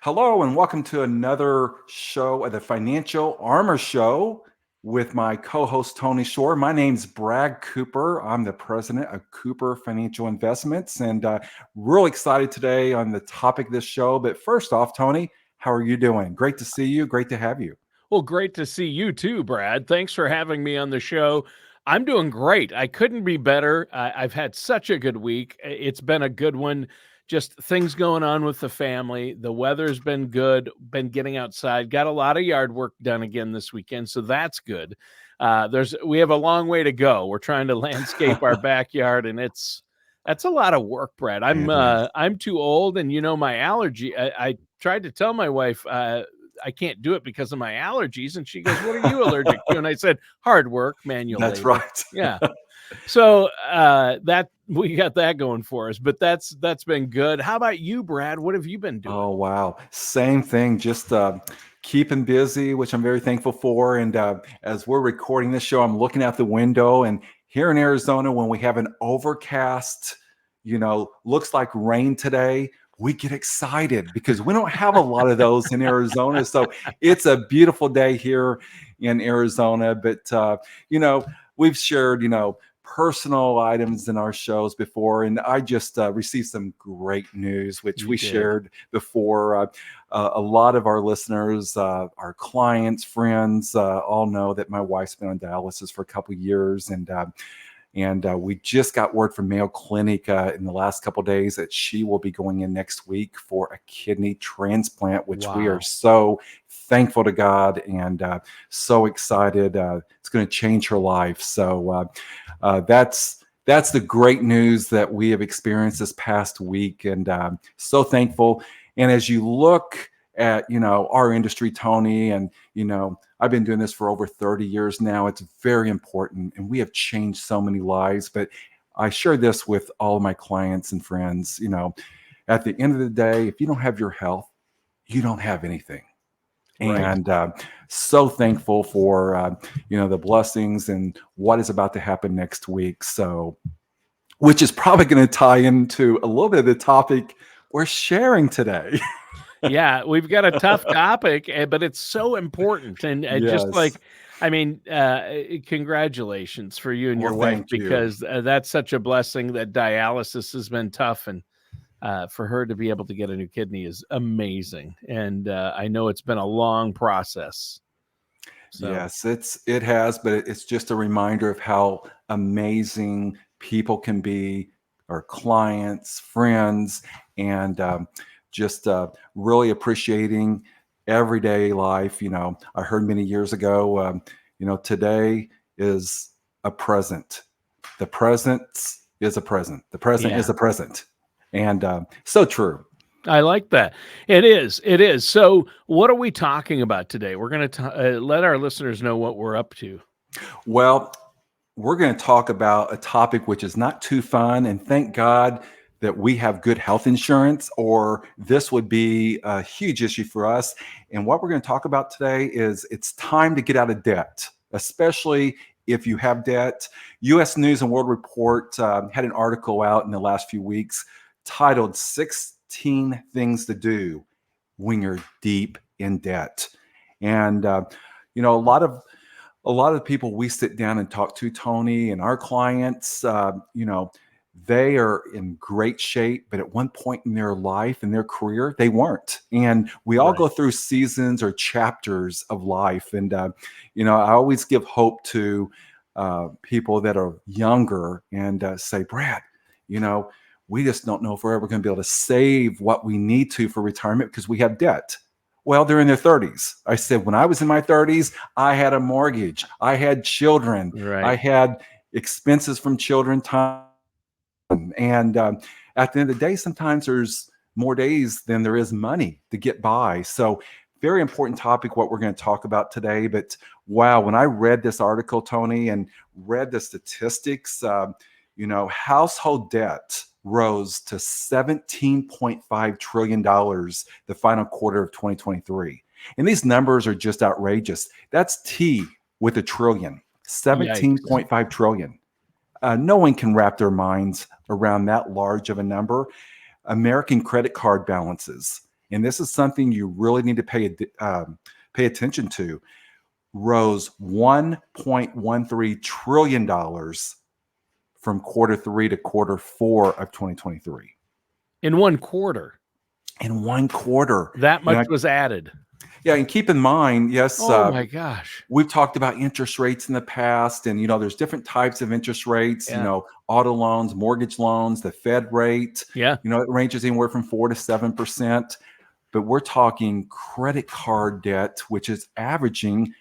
Hello, and welcome to another show of the Financial Armor Show with my co host, Tony Shore. My name's Brad Cooper. I'm the president of Cooper Financial Investments, and really excited today on the topic of this show. But first off, Tony, how are you doing? Great to see you. Great to have you. Well, great to see you too, Brad. Thanks for having me on the show. I'm doing great. I couldn't be better. I've had such a good week. It's been a good one. Just things going on with the family. The weather's been good. Been getting outside. Got a lot of yard work done again this weekend, so that's good. We have a long way to go. We're trying to landscape our backyard, and that's a lot of work, Brad. I'm It is. I'm too old, and my allergy. I tried to tell my wife. I can't do it because of my allergies. And she goes, "What are you allergic to?" And I said, "Hard work, manual That's labor." right. Yeah. So that we got that going for us, but that's been good. How about you, Brad? What have you been doing? Oh, wow. Same thing. Just keeping busy, which I'm very thankful for. And as we're recording this show, I'm looking out the window. And here in Arizona, when we have an overcast, looks like rain today, we get excited because we don't have a lot of those in Arizona. So it's a beautiful day here in Arizona. But, we've shared, personal items in our shows before, and I just received some great news, which You we did. shared before. A lot of our listeners, our clients, friends, all know that my wife's been on dialysis for a couple of years, and we just got word from Mayo Clinic in the last couple of days that she will be going in next week for a kidney transplant, which we are Wow. so thankful to God and so excited. It's going to change her life. So that's the great news that we have experienced this past week, and so thankful. And as you look at our industry, Tony, and I've been doing this for over 30 years now. It's very important, and we have changed so many lives. But I share this with all of my clients and friends. At the end of the day, if you don't have your health, you don't have anything. Right. And so thankful for the blessings and what is about to happen next week. So, which is probably going to tie into a little bit of the topic we're sharing today. Yeah, we've got a tough topic, but it's so important. And just Yes. like, congratulations for you and Well, your wife, thank you. because that's such a blessing. That dialysis has been tough, and for her to be able to get a new kidney is amazing. And I know it's been a long process. So, Yes, it has, but it's just a reminder of how amazing people can be, our clients, friends, and just really appreciating everyday life. I heard many years ago, today is a present. The present is a present. The present is yeah, a present, and so true. I like that. It is. It is. So, what are we talking about today? We're going to let our listeners know what we're up to. Well, we're going to talk about a topic which is not too fun, and thank God that we have good health insurance, or this would be a huge issue for us. And what we're going to talk about today is it's time to get out of debt, especially if you have debt. US News and World Report had an article out in the last few weeks titled 16 Things to Do When You're Deep in Debt. And, a lot of people we sit down and talk to, Tony, and our clients, they are in great shape, but at one point in their life and their career, they weren't. And we all Right. go through seasons or chapters of life. And, I always give hope to people that are younger and say, Brad, you know, we just don't know if we're ever going to be able to save what we need to for retirement because we have debt. Well, they're in their 30s. I said, when I was in my 30s, I had a mortgage, I had children, I Right. had expenses from children, time. And at the end of the day, sometimes there's more days than there is money to get by. So, very important topic, what we're going to talk about today. But wow, when I read this article, Tony, and read the statistics, household debt rose to $17.5 trillion the final quarter of 2023. And these numbers are just outrageous. That's T with a trillion, Yikes. 17.5 trillion. No one can wrap their minds around that large of a number. American credit card balances. and this is something you really need to pay attention to, rose $1.13 trillion from quarter three to quarter four of 2023. In one quarter. In one quarter. That much was added. Yeah, and keep in mind, yes, oh my gosh, we've talked about interest rates in the past, and there's different types of interest rates. Yeah. Auto loans, mortgage loans, the Fed rate. Yeah. It ranges anywhere from 4 to 7%. But we're talking credit card debt, which is averaging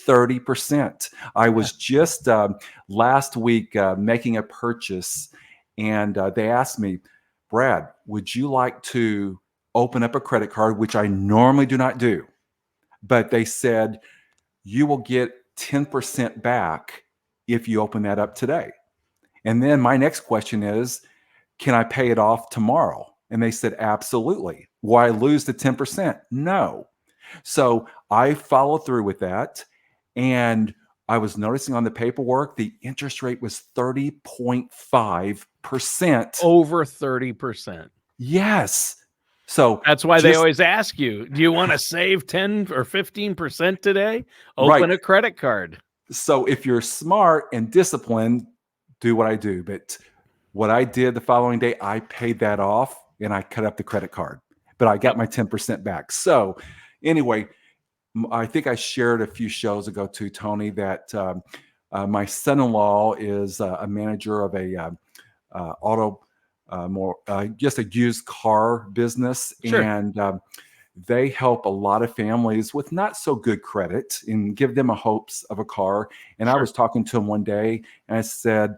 30%. I was just last week making a purchase, and they asked me, Brad, would you like to open up a credit card, which I normally do not do? But they said, you will get 10% back if you open that up today. And then my next question is, can I pay it off tomorrow? And they said, absolutely. Will I lose the 10%? No. So I followed through with that. And I was noticing on the paperwork, the interest rate was 30.5%. Over 30%. Yes. So that's why they always ask you, do you want to save 10 or 15% today? Open a credit card. So if you're smart and disciplined, do what I do. But what I did the following day, I paid that off and I cut up the credit card, but I got my 10% back. So anyway, I think I shared a few shows ago too, Tony, that my son-in-law is a manager of a just a used car business. Sure. And they help a lot of families with not so good credit and give them a hopes of a car. And Sure. I was talking to him one day and I said,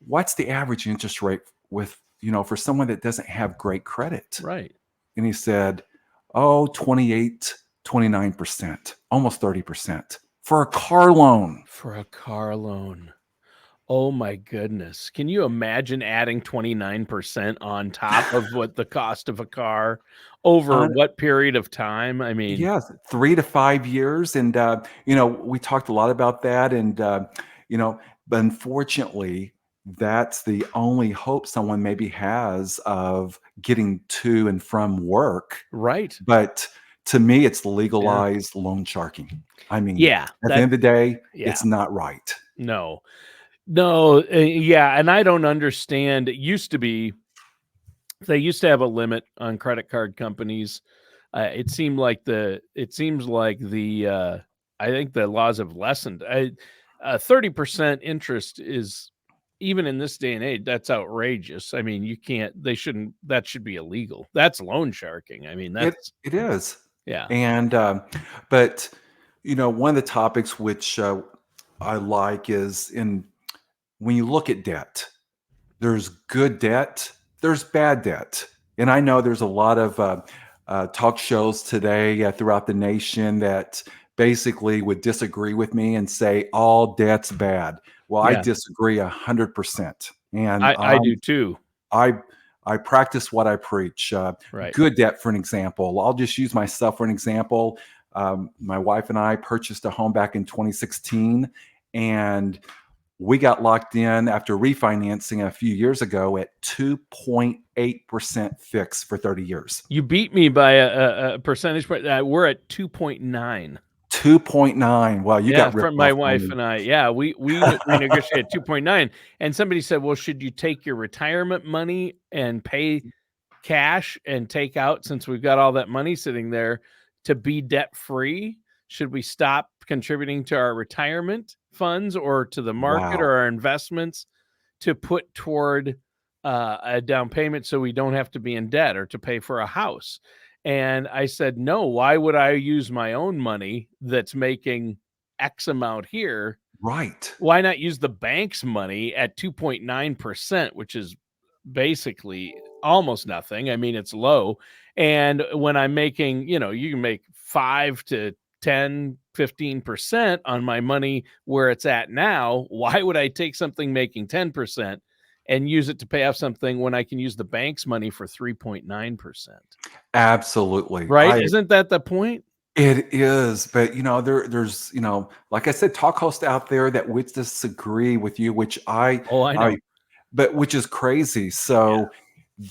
what's the average interest rate with, for someone that doesn't have great credit? Right. And he said, 28, 29%, almost 30% for a car loan. For a car loan. Oh my goodness. Can you imagine adding 29% on top of what the cost of a car over what period of time? I mean, yes, 3 to 5 years. And, we talked a lot about that. And, but unfortunately, that's the only hope someone maybe has of getting to and from work. Right. But to me, it's legalized loan sharking. I mean, at the end of the day, it's not right. No. And I don't understand. It used to be, they used to have a limit on credit card companies. It seems like the I think the laws have lessened. 30% interest is, even in this day and age, that's outrageous. I mean, that should be illegal. That's loan sharking. I mean, it is. Yeah. And, but, one of the topics which I like is when you look at debt, there's good debt, there's bad debt. And I know there's a lot of talk shows today throughout the nation that basically would disagree with me and say all debt's bad. Well, I disagree 100%. And I do too. I practice what I preach. Right. Good debt, for an example. I'll just use myself for an example. My wife and I purchased a home back in 2016, and we got locked in after refinancing a few years ago at 2.8% fixed for 30 years. You beat me by a percentage point. We're at 2.9. 2.9. Well, you got ripped from my off wife and I. Yeah, we renegotiated 2.9. And somebody said, well, should you take your retirement money and pay cash and take out, since we've got all that money sitting there, to be debt free? Should we stop contributing to our retirement funds or to the market or our investments to put toward a down payment so we don't have to be in debt or to pay for a house? And I said, no, why would I use my own money that's making X amount here? Right. Why not use the bank's money at 2.9%, which is basically almost nothing. I mean, it's low. And when I'm making, you can make 5 to 10, 15% on my money where it's at now. Why would I take something making 10% and use it to pay off something when I can use the bank's money for 3.9%? Absolutely. Right? Isn't that the point? It is. But, there's, like I said, talk hosts out there that would disagree with you, which I know. but which is crazy. So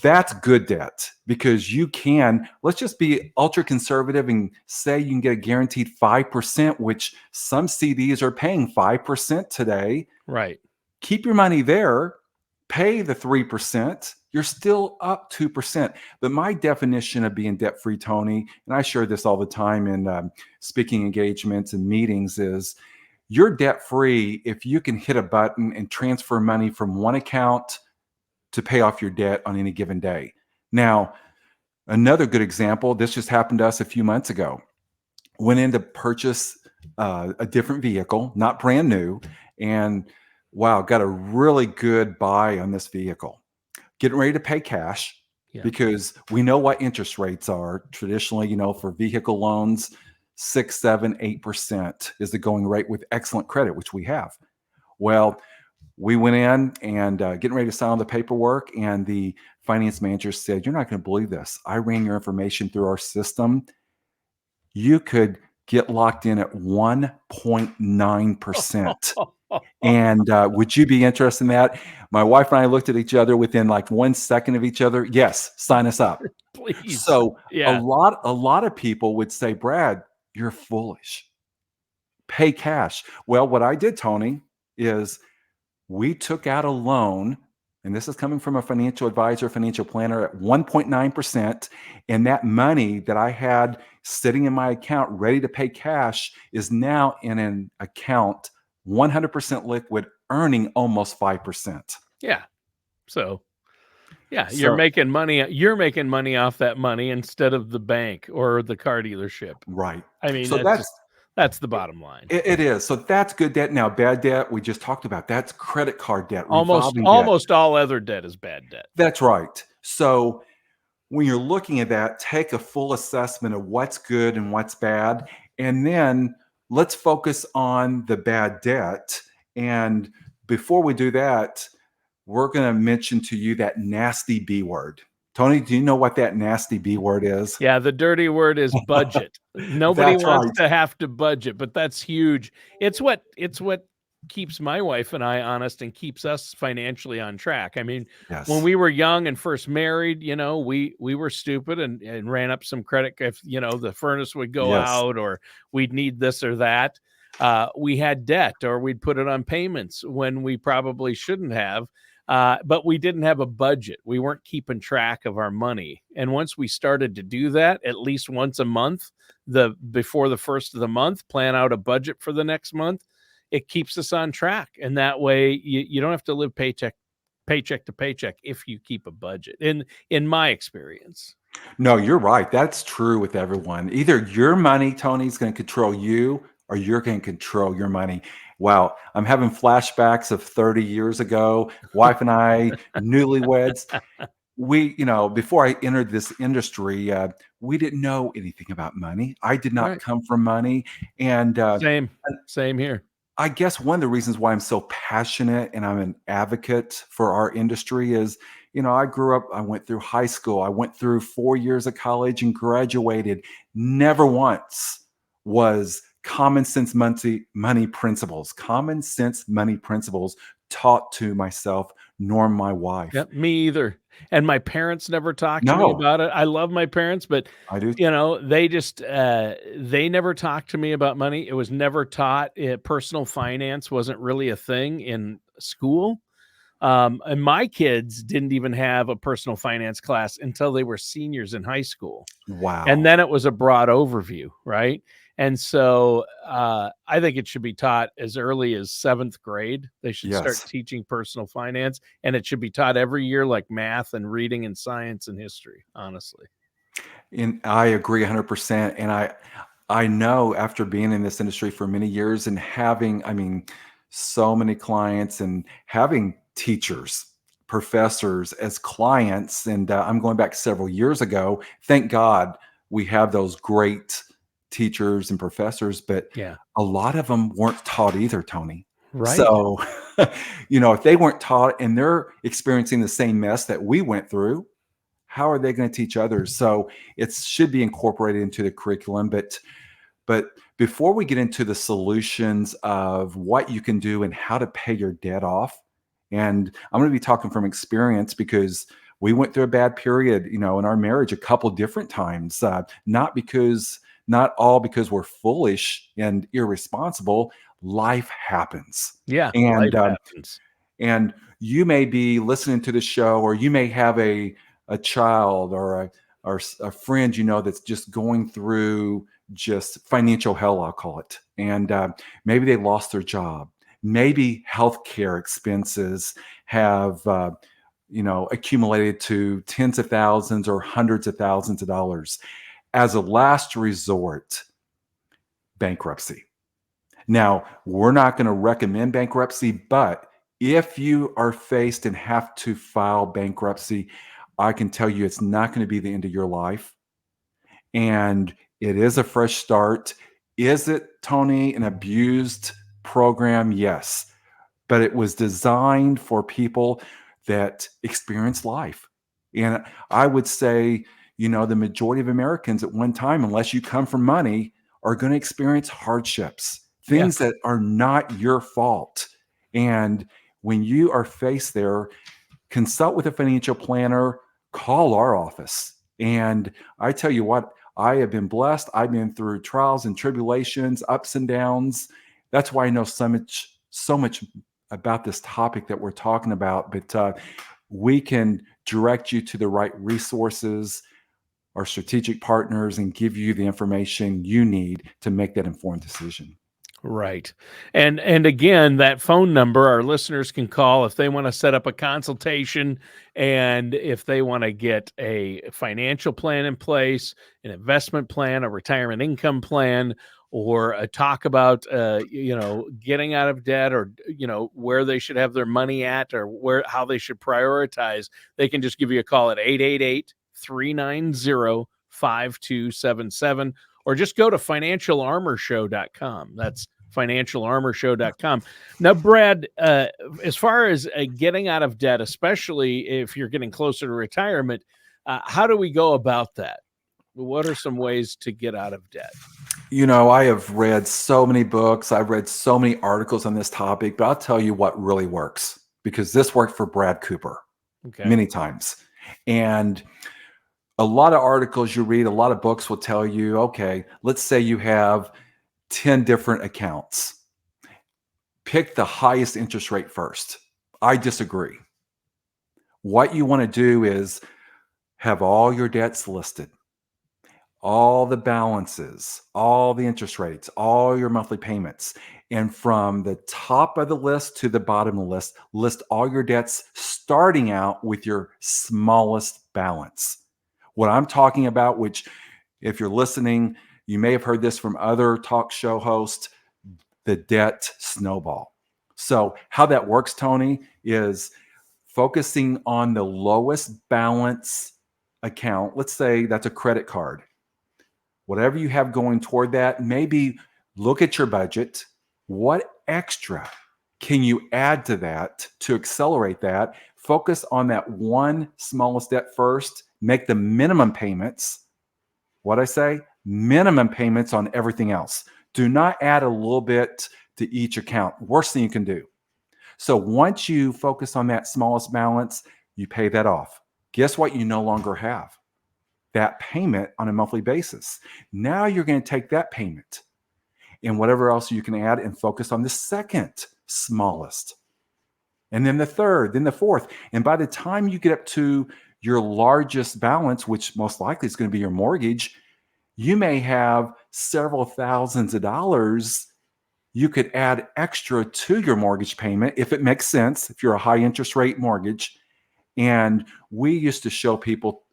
That's good debt because you can, let's just be ultra conservative and say you can get a guaranteed 5%, which some CDs are paying 5% today. Right. Keep your money there, pay the 3%, you're still up 2%. But my definition of being debt free, Tony, and I share this all the time in speaking engagements and meetings, is you're debt free if you can hit a button and transfer money from one account to pay off your debt on any given day. Now, another good example, this just happened to us a few months ago. Went in to purchase a different vehicle, not brand new, and wow, got a really good buy on this vehicle. Getting ready to pay cash Yeah. because we know what interest rates are traditionally, for vehicle loans, 6, 7, 8% is the going rate with excellent credit, which we have. Well, we went in and getting ready to sign the paperwork, and the finance manager said, "You're not going to believe this. I ran your information through our system. You could get locked in at 1.9%. And would you be interested in that?" My wife and I looked at each other within like 1 second of each other. Yes, sign us up. Please. So a Yeah. lot of people would say, "Brad, you're foolish. Pay cash." Well, what I did, Tony, is we took out a loan, and this is coming from a financial advisor, financial planner, at 1.9%. And that money that I had sitting in my account ready to pay cash is now in an account 100% liquid, earning almost 5%. Yeah. So yeah, you're So, making money. You're making money off that money instead of the bank or the car dealership. right. I mean, So that's the bottom line. it is. So that's good debt. Now, bad debt, we just talked about. That's credit card debt, Almost revolving debt. almost all other debt is bad debt. That's right. So when you're looking at that, take a full assessment of what's good and what's bad. And then let's focus on the bad debt. And before we do that, we're going to mention to you that nasty B word. Tony, do you know what that nasty B word is? Yeah, the dirty word is budget. Nobody That's wants right. to have to budget, but that's huge. It's what keeps my wife and I honest and keeps us financially on track. I mean, when Yes. we were young and first married, we were stupid and ran up some credit if, the furnace would go Yes. out or we'd need this or that. We had debt or we'd put it on payments when we probably shouldn't have. But we didn't have a budget. We weren't keeping track of our money. And once we started to do that, at least once a month, before the first of the month, plan out a budget for the next month, it keeps us on track. And that way you don't have to live paycheck to paycheck if you keep a budget. In my experience. No, you're right. That's true with everyone. Either your money, Tony, is going to control you, or you're going to control your money. Wow, I'm having flashbacks of 30 years ago. Wife and I, newlyweds. Before I entered this industry, we didn't know anything about money. I did not Right. come from money. And Same here. I guess one of the reasons why I'm so passionate and I'm an advocate for our industry is, I grew up, I went through high school, I went through 4 years of college and graduated. Never once was common sense money principles taught to myself nor my wife. Yep, me either. And my parents never talked to me No, about it. I love my parents, but I do. they just they never talked to me about money. It was never taught. Personal finance wasn't really a thing in school. And my kids didn't even have a personal finance class until they were seniors in high school. And Wow. then it was a broad overview, right? And so I think it should be taught as early as 7th grade. They should start Yes. teaching personal finance, and it should be taught every year like math and reading and science and history, honestly. And I agree 100%. And I know after being in this industry for many years and having, so many clients and having teachers, professors as clients, and I'm going back several years ago. Thank God we have those great teachers and professors, but Yeah. a lot of them weren't taught either, Tony. Right. So, if they weren't taught and they're experiencing the same mess that we went through, how are they going to teach others? So it should be incorporated into the curriculum. But before we get into the solutions of what you can do and how to pay your debt off, and I'm going to be talking from experience because We went through a bad period, in our marriage a couple different times, not all because we're foolish and irresponsible. Life happens. Yeah, life And happens. and you may be listening to the show, or you may have a child or a friend that's just going through just financial hell, I'll call it. And maybe they lost their job. Maybe healthcare expenses have accumulated to tens of thousands or hundreds of thousands of dollars. As a last resort, bankruptcy. Now, we're not going to recommend bankruptcy, but if you are faced and have to file bankruptcy, I can tell you it's not going to be the end of your life. And it is a fresh start. Is it, Tony, an abused program? Yes. But it was designed for people that experience life. And I would say, the majority of Americans at one time, unless you come from money, are going to experience hardships, Yeah. things that are not your fault. And when you are faced there, consult with a financial planner, call our office. And I tell you what, I have been blessed. I've been through trials and tribulations, ups and downs. That's why I know so much about this topic that we're talking about. But we can direct you to the right resources, our strategic partners, and give you the information you need to make that informed decision. Right. And again, that phone number our listeners can call if they want to set up a consultation, and if they want to get a financial plan in place, an investment plan, a retirement income plan, or a talk about getting out of debt, or where they should have their money at, or how they should prioritize. They can just give you a call at 888-390-5277, or just go to financialarmorshow.com. That's financialarmorshow.com. Now, Brad, as far as getting out of debt, especially if you're getting closer to retirement, how do we go about that? What are some ways to get out of debt? I have read so many books. I've read so many articles on this topic, but I'll tell you what really works, because this worked for Brad Cooper many times. And a lot of articles you read, a lot of books will tell you, okay, let's say you have 10 different accounts. Pick the highest interest rate first. I disagree. What you want to do is have all your debts listed, all the balances, all the interest rates, all your monthly payments. And from the top of the list to the bottom of the list, list all your debts, starting out with your smallest balance. What I'm talking about, which if you're listening, you may have heard this from other talk show hosts, the debt snowball. So how that works, Tony, is focusing on the lowest balance account. Let's say that's a credit card. Whatever you have going toward that, maybe look at your budget. What extra can you add to that to accelerate that? Focus on that one smallest debt first. Make the minimum payments. What I say? Minimum payments on everything else. Do not add a little bit to each account. Worst thing you can do. So once you focus on that smallest balance, you pay that off. Guess what you no longer have? That payment on a monthly basis. Now you're going to take that payment and whatever else you can add and focus on the second smallest. And then the third, then the fourth. And by the time you get up to your largest balance, which most likely is going to be your mortgage, you may have several thousands of dollars you could add extra to your mortgage payment if it makes sense, if you're a high interest rate mortgage. And we used to show people,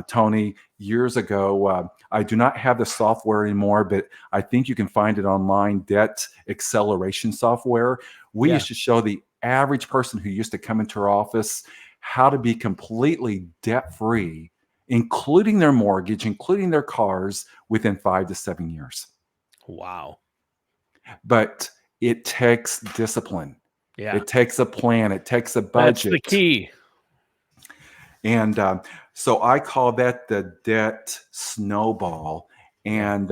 Tony, years ago, I do not have the software anymore, but I think you can find it online, debt acceleration software. We used to show the average person who used to come into our office how to be completely debt-free, including their mortgage, including their cars, within 5 to 7 years. Wow. But it takes discipline. Yeah. It takes a plan. It takes a budget. That's the key. And so I call that the debt snowball, and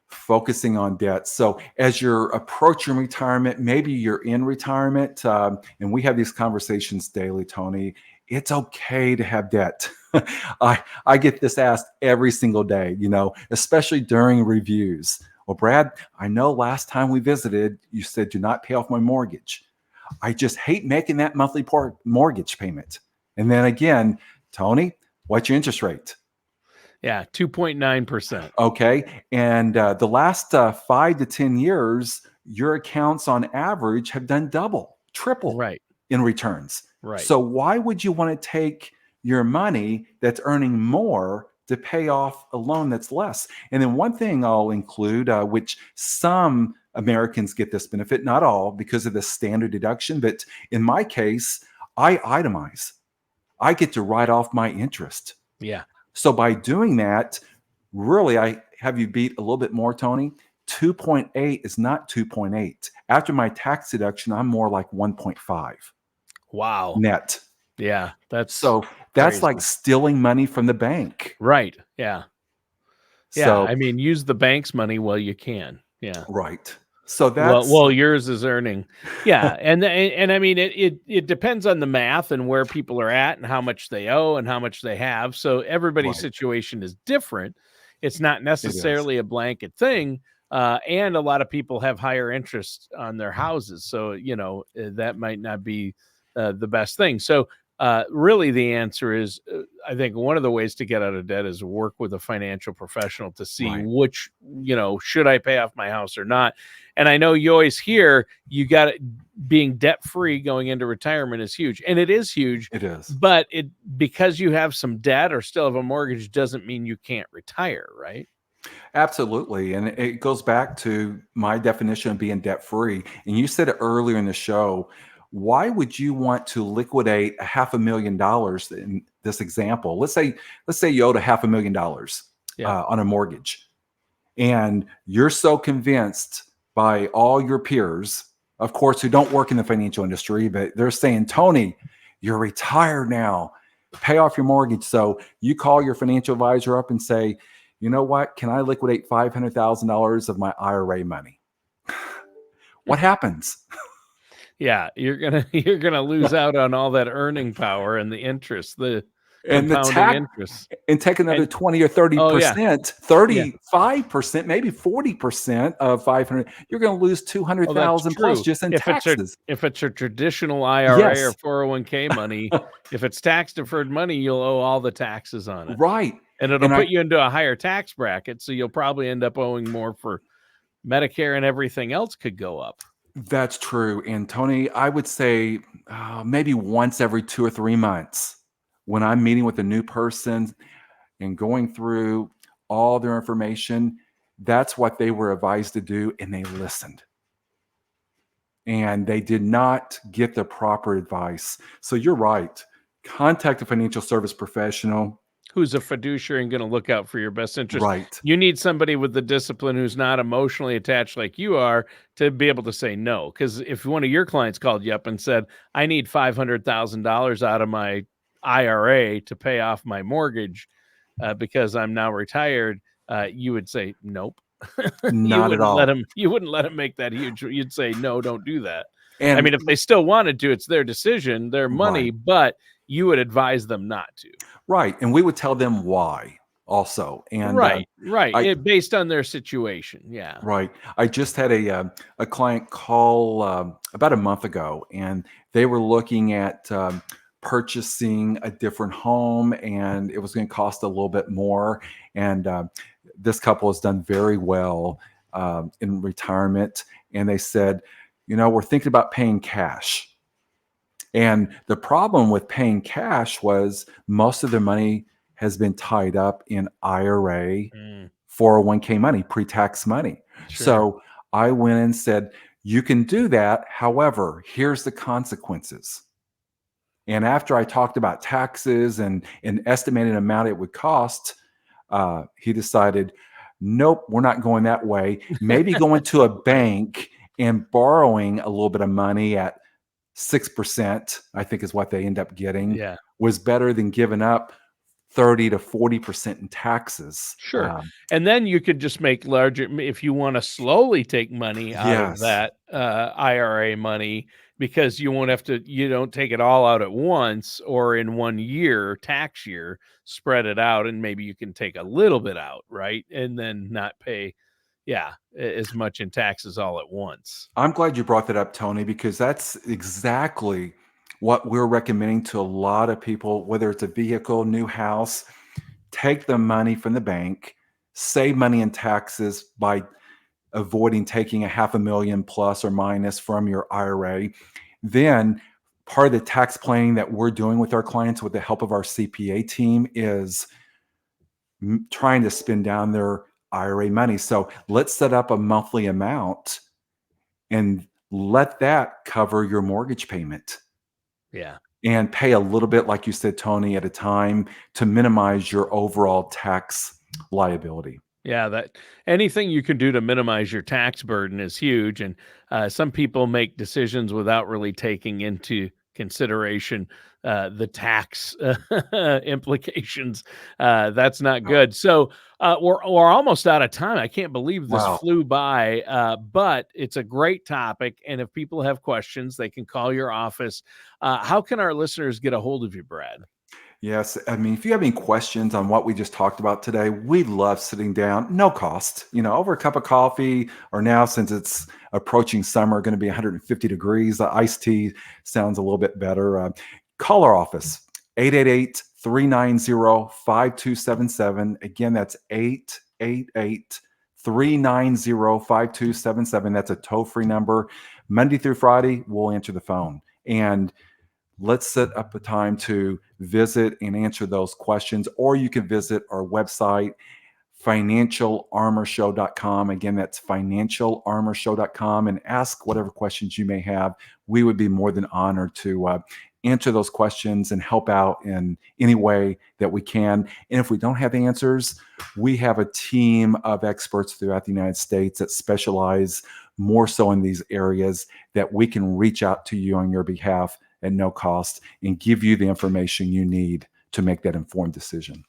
focusing on debt. So as you're approaching retirement, maybe you're in retirement, and we have these conversations daily, Tony. it's okay to have debt. I get this asked every single day, especially during reviews. Well, Brad, I know last time we visited, you said do not pay off my mortgage. I just hate making that monthly mortgage payment. And then again, Tony, what's your interest rate? Yeah, 2.9%. Okay. And the last 5 to 10 years, your accounts on average have done double, triple Right. in returns. Right. So why would you want to take your money that's earning more to pay off a loan that's less? And then one thing I'll include, which some Americans get this benefit, not all, because of the standard deduction, but in my case, I itemize. I get to write off my interest. Yeah. So by doing that, really, I have you beat a little bit more, Tony. 2.8 is not 2.8. After my tax deduction, I'm more like 1.5 Wow. net. Yeah, that's that's crazy. like stealing money from the bank. Right. Yeah. Yeah. So I mean, use the bank's money while you can. Yeah. right. So Well, yours is earning. Yeah. And I mean, it depends on the math and where people are at and how much they owe and how much they have. So everybody's right. situation is different. It's not It is. necessarily a blanket thing. And a lot of people have higher interest on their houses. So, that might not be the best thing. So, really, the answer is I think one of the ways to get out of debt is work with a financial professional to see Right. which, should I pay off my house or not? And I know you always hear you got it, being debt free going into retirement is huge. And it is huge. It is. But because you have some debt or still have a mortgage doesn't mean you can't retire, right? Absolutely. And it goes back to my definition of being debt free. And you said it earlier in the show. Why would you want to liquidate $500,000 in this example? Let's say you owed $500,000 Yeah. on a mortgage, and you're so convinced by all your peers, of course, who don't work in the financial industry, but they're saying, Tony, you're retired now, pay off your mortgage. So you call your financial advisor up and say, you know what? Can I liquidate $500,000 of my IRA money? What happens? Yeah, you're gonna lose out on all that earning power and the interest, the And the compounding tax, interest. and take another And 20 or oh yeah, 30%, yeah. 35%, maybe 40% of 500, you're going to lose Oh, that's 200,000 plus true. just in If taxes. it's a traditional IRA or Yes. 401k money, if it's tax deferred money, you'll owe all the taxes on it. Right. And it'll And put you into a higher tax bracket, so you'll probably end up owing more for Medicare, and everything else could go up. that's true. And Tony, I would say maybe once every 2 or 3 months, when I'm meeting with a new person and going through all their information, that's what they were advised to do. And they listened. And they did not get the proper advice. So you're right. Contact a financial service professional. Who's a fiduciary and going to look out for your best interest. Right. You need somebody with the discipline who's not emotionally attached like you are to be able to say no. Because if one of your clients called you up and said, I need $500,000 out of my IRA to pay off my mortgage because I'm now retired, you would say, nope. Not at all. You wouldn't let him make that huge. You'd say, no, don't do that. And I mean, if they still wanted to, it's their decision, their money, right. but you would advise them not to. Right. And we would tell them why also. And Right. Based on their situation. Yeah. right. I just had a client call about a month ago, and they were looking at purchasing a different home, and it was going to cost a little bit more. And this couple has done very well in retirement. And they said, we're thinking about paying cash. And the problem with paying cash was most of their money has been tied up in IRA, 401k money, pre-tax money. Sure. So I went and said, you can do that. However, here's the consequences. And after I talked about taxes and an estimated amount it would cost, he decided, nope, we're not going that way. Maybe going to a bank and borrowing a little bit of money at 6%, I think is what they end up getting, was better than giving up 30 to 40% in taxes. Sure. And then you could just make larger, if you want to slowly take money out of that IRA money because you don't take it all out at once or in one year, tax year, spread it out, and maybe you can take a little bit out, right? And then not pay, yeah, as much in taxes all at once. I'm glad you brought that up, Tony, because that's exactly what we're recommending to a lot of people, whether it's a vehicle, new house. Take the money from the bank, save money in taxes by avoiding taking a half a million plus or minus from your IRA. Then part of the tax planning that we're doing with our clients with the help of our CPA team is trying to spend down their IRA money. So let's set up a monthly amount and let that cover your mortgage payment Yeah. and pay a little bit, like you said, Tony, at a time to minimize your overall tax liability. Yeah, that anything you can do to minimize your tax burden is huge, and some people make decisions without really taking into consideration the tax implications. That's not good. So we're almost out of time. I can't believe this Wow. flew by, but it's a great topic, and if people have questions, they can call your office. How can our listeners get a hold of you, Brad? Yes. I mean, if you have any questions on what we just talked about today, we love sitting down, no cost, over a cup of coffee, or now since it's approaching summer, going to be 150 degrees, the iced tea sounds a little bit better. Call our office, 888-390-5277. Again, that's 888-390-5277. That's a toll-free number. Monday through Friday, we'll answer the phone. And let's set up a time to visit and answer those questions. Or you can visit our website, financialarmorshow.com. Again, that's financialarmorshow.com, and ask whatever questions you may have. We would be more than honored to answer those questions and help out in any way that we can. And if we don't have answers, we have a team of experts throughout the United States that specialize more so in these areas that we can reach out to you on your behalf at no cost and give you the information you need to make that informed decision.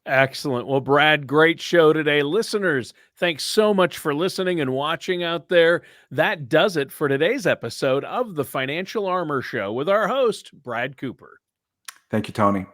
Excellent. Well, Brad, great show today. Listeners, thanks so much for listening and watching out there. That does it for today's episode of the Financial Armor Show with our host, Brad Cooper. Thank you, Tony.